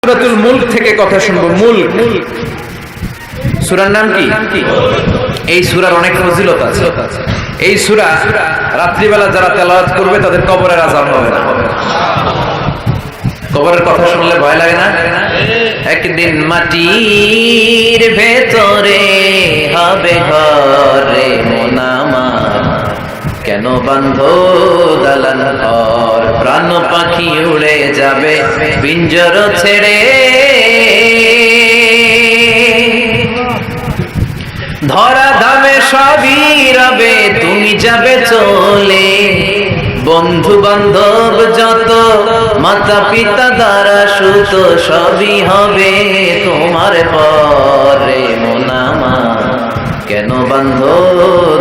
সূরাতুল মুলক থেকে কথা শুনবো। মুলক সূরার নাম কি? এই সূরার অনেক ফজিলত আছে। এই সূরা রাত্রিবেলা যারা তেলাওয়াত করবে তাদের কবরের আযাব হবে না। কবরের কথা শুনলে ভয় লাগে না? একদিন মাটির ভেতরে হবে ঘরে মন আমার, কেন বাঁধো দালান ঘর, প্রাণ পাখি উড়ে যাবে পিঞ্জর ছেড়ে, ধরা ধামে সবই রবে তুমি যাবে চলে, বন্ধু বান্ধব যত মাতা পিতা দ্বারা সুত সবই হবে তোমার পরে মন আমার, কেন বান্ধো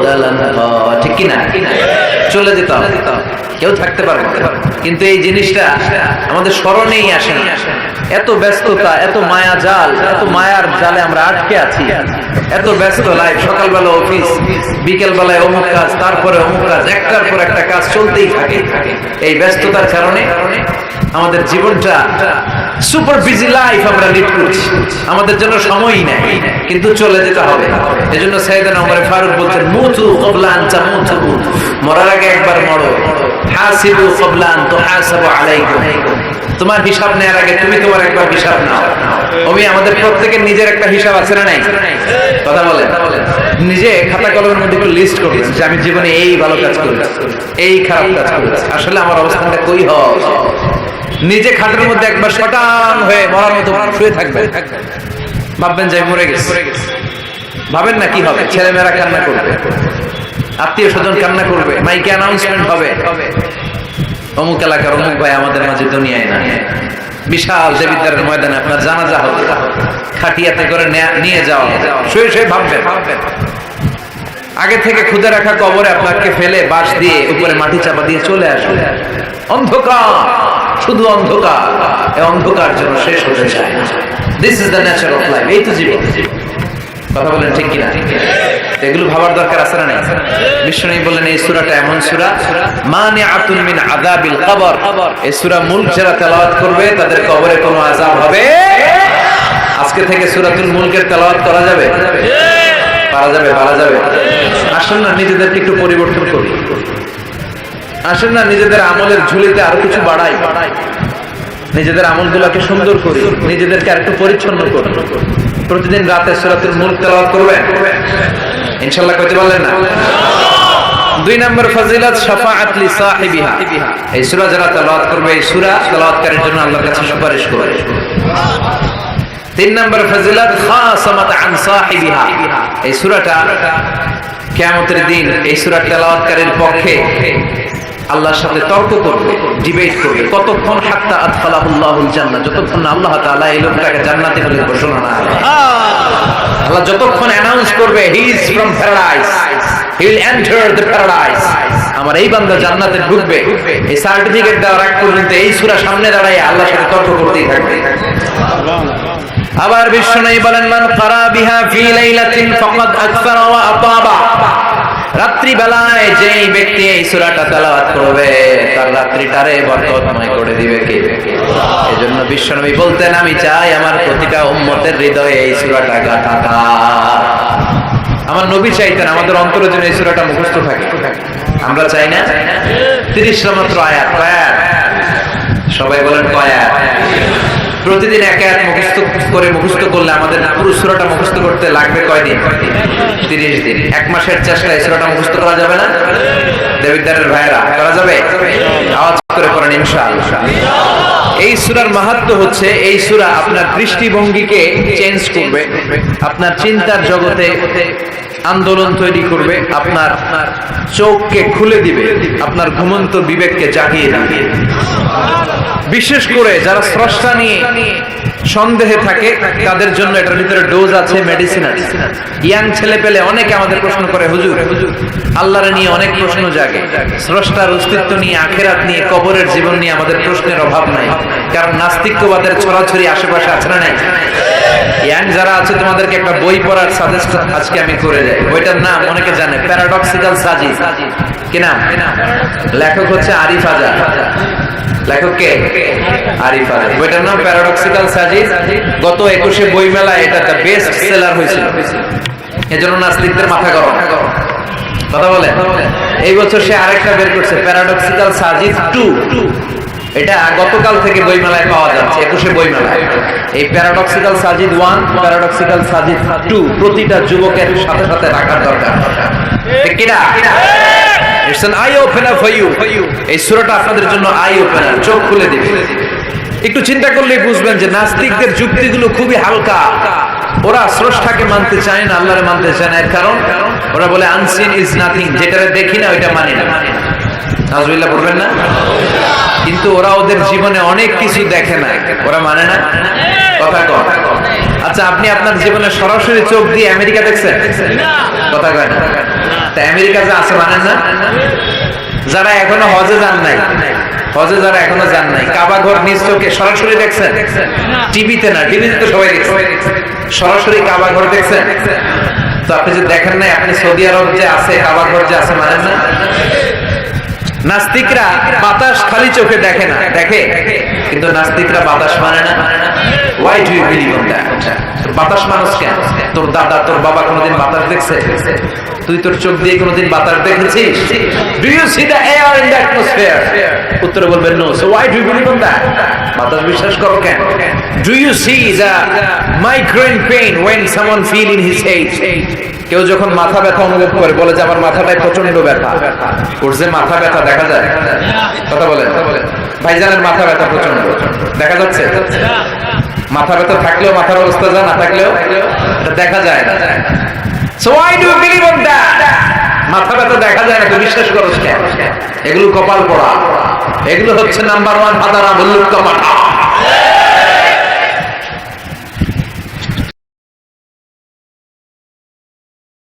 দালান ঘর। ঠিক কিনা? চলে যেতাম, কেউ থাকতে পারবে না। কিন্তু এই জিনিসটা আমাদের স্মরণেই আসে না। এত ব্যস্ততা, এত মায়া জাল, এত মায়ার জালে আমরা আটকে আছি। এত ব্যস্ত লাইফ, সকালবেলা অফিস, বিকেল বেলায় অমুক কাজ, তারপরে অমুক কাজ, একটার পর একটা কাজ চলতেই থাকে। এই ব্যস্ততার কারণে আমাদের জীবনটা সুপার বিজি লাইফ আমরা লিড করছি, আমাদের জন্য সময়ই নেই, কিন্তু চলে যেতে হবে। এজন্য সাইয়েদনা ওমর ফারুক বলছেন, মুতু ক্বাবলা আন তামুতু, মরার আগে একবার মরো, হাসিবু ক্বাবলা আন তুহাসাবু আলাইকুম, তোমার হিসাব নেওয়ার আগে তুমি তোমার একবার হিসাব নাও। আমি আমাদের প্রত্যেকের নিজের একটা হিসাব আছে না নাই? কথা বলে নিজে খাতা কলমের মধ্যে একটু লিস্ট করবেন যে আমি জীবনে এই ভালো কাজ করেছি, এই খারাপ কাজ করেছি, আসলে আমার অবস্থানটা কই হয়। নিজে খাটের মধ্যে একবার শটান হয়ে মরার মতো শুয়ে থাকবেন, ভাববেন যে মরে গেছে। ভাবেন না কি হবে? ছেলেমেয়েরা কান্না করবে, আত্মীয় স্বজন কান্না করবে, মাইকে অ্যানাউন্সমেন্ট হবে, অমুক এলাকার অমুক ভাই আমাদের মাঝে দুনিয়ায় না। বিশাল দেবিদ্বারের ময়দানে আপনার জানাজা হবে, খাটিয়াতে করে নিয়ে যাওয়া, শুয়ে শুয়ে ভাববেন। আগে থেকে খুদে রাখা কবরে আপনাকে ফেলে বাঁশ দিয়ে উপরে মাটি চাপা দিয়ে চলে আসবে। অন্ধকার, শুধু অন্ধকার। এই অন্ধকার যেন শেষ হতে চায় না। This is the nature of life. এই তো জীবন। কথা বলেন ঠিক কিনা? এগুলো ভাবার দরকার আছে না নাই? বিশ্বনবী বললেন এই সূরাটা এমন সূরা, মানিআতুন মিন আযাবিল কবর। এই সূরা মুলক যারা তেলাওয়াত করবে তাদের কবরে কোনো আযাব হবে। আজকে থেকে সূরাতুল মুলকের তেলাওয়াত করা যাবে? পারা যাবে? পারা যাবে? আসুন না নিজেদেরকে একটু পরিবর্তন করি। আসুন না নিজেদের আমলের ঝুলিতে আরো কিছু বাড়াই, নিজেদের আমলগুলোকে সুন্দর করি, নিজেদেরকে আরেকটু পরিচ্ছন্ন করি। প্রতিদিন রাতে সূরাতুল মুলক তেলাওয়াত করবেন ইনশাআল্লাহ। কইতে পারলেন না? 2 নম্বর ফজিলত শাফাআত লি সাহিবিহা। এই সূরা যারা তেলাওয়াত করবে, এই সূরা তেলাওয়াতকারীর জন্য আল্লাহর কাছে সুপারিশ করবে। 3 নম্বর ফজিলত খাসামাত আন সাহিবিহা। এই সূরাটা কিয়ামতের দিন এই সূরা তেলাওয়াতকারীর পক্ষে আল্লাহর সাথে তর্ক করবে, ডিবেট করবে। কতক্ষণ? হাত্তা আদখালাহুল্লাহুল জান্নাহ, যতক্ষণ না আল্লাহ তাআলা এই লোকটাকে জান্নাতে বলে ঘোষণা না করে। আল্লাহ যতক্ষণ অ্যানাউন্স করবে he is from paradise, he will enter the paradise, আমার এই বান্দা জান্নাতে ঢুকবে, এই সার্টিফিকেট দেওয়ার আগ পর্যন্ত এই সূরা সামনে দাঁড়ায় আল্লাহর সাথে তর্ক করতেই থাকবে। আবার বিশ্বনবী বলেন, মান ক্বারা বিহা ফি লাইলাতিন ফাকাদ আকসারা ওয়া আতাবা। রাত্রি বেলায় যেই ব্যক্তি এই সূরাটা তেলাওয়াত করবে তার রাত্রিটারে বরকতময় করে দিবে কে? এজন্য বিশ্বনবী বলতেন, আমি চাই আমার প্রতিটা উম্মতের হৃদয়ে এই সূরাটা গাঁথা থাক। আমার নবী চাইতেন আমাদের অন্তরে যেন এই সূরাটা মুখস্থ থাকে। আমরা চাই না? 30 টা মাত্র আয়াত। সবাই বলেন কয় আয়াত? প্রতিদিন এক আয়াত মুখস্থ করলে আমাদের পুরো সূরাটা মুখস্থ করতে লাগবে কয়দিন? 30 দিন। 1 মাসের চেষ্টায় সূরাটা মুখস্থ করা যাবে না? দেবিদ্বারের ভাইরা করা যাবে? আওয়াজ করে পড়েন ইনশাআল্লাহ। এই সূরার মাহাত্ম্য হচ্ছে, এই সূরা আপনার দৃষ্টিভঙ্গিকে চেঞ্জ করবে, আপনার চিন্তার জগতে আন্দোলন তৈরি করবে, আপনার চোখকে খুলে দিবে, আপনার ঘুমন্ত বিবেককে জাগিয়ে দিবে। বিশেষ করে যারা স্রষ্টা নিয়ে সন্দেহে থাকে তাদের জন্য এটার ভিতরে ডোজ আছে, মেডিসিন আছে। ইয়াং ছেলে পেলে অনেকে আমাদের প্রশ্ন করে, হুজুর আল্লাহর নিয়ে অনেক প্রশ্ন জাগে, স্রষ্টার অস্তিত্ব নিয়ে, আখিরাত নিয়ে, কবরের জীবন নিয়ে আমাদের প্রশ্নের অভাব নাই, কারণ নাস্তিক্যবাদের ছড়াছড়ি আশেপাশে আছে না নাই? ইয়াং যারা আছে তোমাদেরকে একটা বই পড়ার সাজেস্ট আজকে আমি করে যাই। বইটার নাম অনেকে জানে, প্যারাডক্সিক্যাল সাজিদ। কি নাম? লেখক হচ্ছে আরিফ আজাদ। লেখক কে? আরিফ আলী। বইটার নাম প্যারাডক্সিক্যাল সাজিদ। গত 21শে বইমেলায় এটা একটা বেস্ট সেলার হয়েছিল। এজন্য নাস্তিকদের মাথা গরম। কথা বলে এই বছর সে আরেকটা বের করছে, প্যারাডক্সিক্যাল সাজিদ 2। এটা গতকাল থেকে বইমেলায় পাওয়া যাচ্ছে, 21শে বইমেলায়। এই প্যারাডক্সিক্যাল সাজিদ 1, প্যারাডক্সিক্যাল সাজিদ 2 প্রতিটা যুবকের সাথে সাথে রাখার দরকার। ঠিক কি না? It's an eye opener for you. এই সূরাটা আপনাদের জন্য আই ওপেনার, চোখ খুলে দিবে। একটু চিন্তা করলেই বুঝবেন যে নাস্তিকদের যুক্তিগুলো খুবই হালকা। ওরা স্রষ্টাকে মানতে চায় না, আল্লাহরে মানতে চায় না। এর কারণ ওরা বলে আনসিন ইজ নাথিং, যেটা দেখি না ওইটা মানি না। নাউজুবিল্লাহ বলবেন না? কিন্তু ওরা ওদের জীবনে অনেক কিছু দেখে না, ওরা মানে না। কথা কয়। আচ্ছা, আপনি আপনার জীবনে সরাসরি চোখ দিয়ে আমেরিকা দেখছেন? কথা কয় না। তা আমেরিকা যে আছে মানেন না? যারা এখনো হজে যান নাই, হজে যারা এখনো যান নাই, কাবা ঘর নিজ চোখে সরাসরি দেখছেন? টিভিতে না, টিভিতে তো সবাই দেখছে। সরাসরি কাবা ঘর দেখছেন? তো আপনি যে দেখেন নাই, আপনি সৌদি আরব যে আছে কাবা ঘর যে আছে মানেন না? নাস্তিকরা বাতাস খালি চোখে দেখে না, দেখে, কিন্তু নাস্তিকরা বাতাস মানে না। Why do you believe in that? বাতাস মানুষ কেন? তোর দাদা তোর বাবা কোনোদিন বাতাস দেখছে? তুই তোর চোখ দিয়ে কোনোদিন বাতাস দেখেছিস? Do you see the air in the atmosphere? উত্তরে বলবেন no. So why do you believe in that? বাতাস বিশ্বাস করো কেন? Do you see the migraine pain when someone feel in his head? কেউ যখন মাথা ব্যথা অনুভব করে বলে যে আমার মাথাটায় প্রচন্ড ব্যথা, ওর যে মাথা ব্যথা দেখা যায়? কথা বলেন। ভাইজানের মাথা ব্যথা প্রচন্ড দেখা যাচ্ছে? মাথা ব্যথা থাকলেও মাথার অবস্থা যা, না থাকলেও এটা দেখা যায় না। So why do you believe in that? মাথা ব্যথা দেখা যায় না, তো বিশ্বাস করো কেন? এগুলো কপাল পড়া, এগুলো হচ্ছে নাম্বার 1 হাদারা মুল্লুক কপাল।